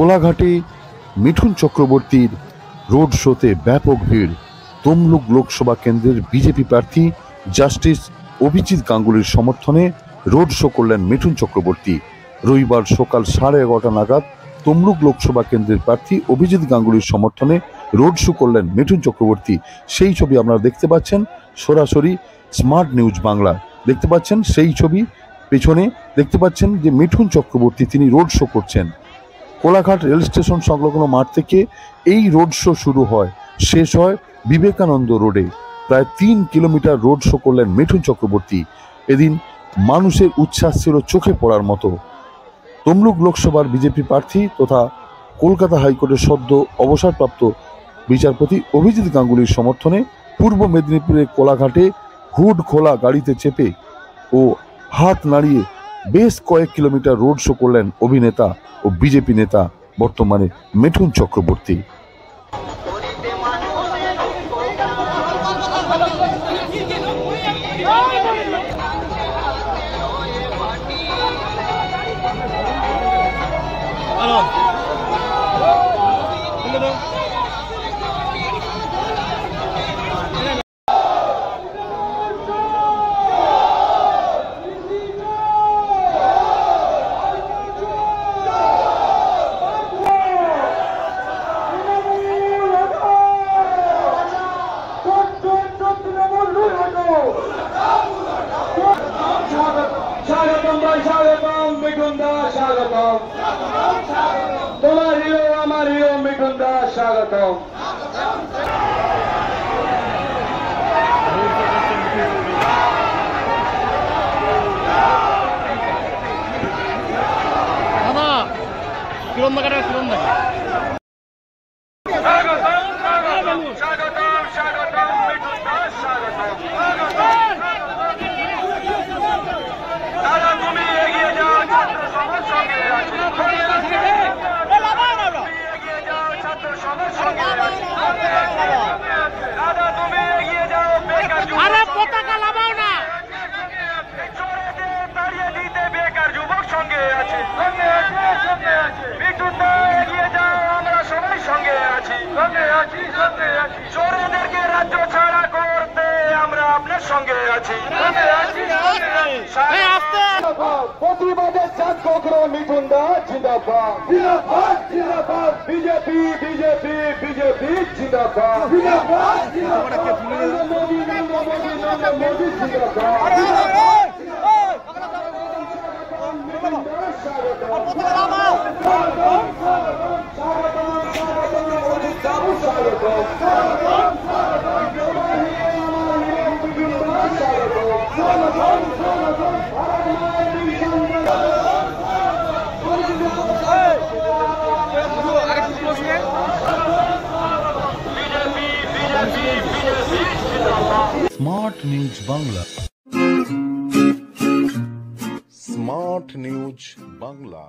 কোলাঘাটে মিঠুন চক্রবর্তীর রোড শোতে ব্যাপক ভিড়। তমলুক লোকসভা কেন্দ্রের বিজেপি প্রার্থী জাস্টিস অভিজিৎ গাঙ্গুলির সমর্থনে রোড শো করলেন মিঠুন চক্রবর্তী। রবিবার সকাল 11:30 নাগাদ তমলুক লোকসভা কেন্দ্রের প্রার্থী অভিজিৎ গাঙ্গুলির সমর্থনে রোড শো করলেন মিঠুন চক্রবর্তী। সেই ছবি আপনারা দেখতে পাচ্ছেন সরাসরি স্মার্ট নিউজ বাংলা। দেখতে পাচ্ছেন সেই ছবি, পেছনে দেখতে পাচ্ছেন যে মিঠুন চক্রবর্তী তিনি রোড শো করছেন। কোলাঘাট রেল স্টেশন সংলগ্ন মাঠ থেকে এই রোড শো শুরু হয়, শেষ হয় বিবেকানন্দ রোডে। প্রায় 3 কিলোমিটার রোড শো করলেন মিঠুন চক্রবর্তী। এদিন মানুষের উচ্ছ্বাস ছিল চোখে পড়ার মতো। তমলুক লোকসভার বিজেপি প্রার্থী তথা কলকাতা হাইকোর্টের সদ্য অবসরপ্রাপ্ত বিচারপতি অভিজিৎ গাঙ্গুলির সমর্থনে পূর্ব মেদিনীপুরের কোলাঘাটে হুড খোলা গাড়িতে চেপে ও হাত নাড়িয়ে বেশ কয়েক কিলোমিটার রোড শো করলেন অভিনেতা ও বিজেপি নেতা বর্তমানে মিঠুন চক্রবর্তী। তোমার হিরো আমার হিরো মিঠুন দা, স্বাগতম। পতাকা লাগাও না, তাড়িয়ে দিতে বেকার যুবক সঙ্গে আছে। মিঠুন দা এগিয়ে যাও, আমরা সবাই সঙ্গে আছি। চোরেদেরকে রাজ্য ছাড়া করতে আমরা আপনার সঙ্গে আছি। প্রতিবাদের চাঁদ কখনো মিঠুন দা জিন্দাবাদ, জিন্দাবাদ, জিন্দাবাদ। বিজেপি বিজেপি বিজেপি জিন্দাবাদ, জিন্দাবাদ, জিন্দাবাদ। মোদি মোদি জিন্দাবাদ। Smart news Bangla, smart news Bangla.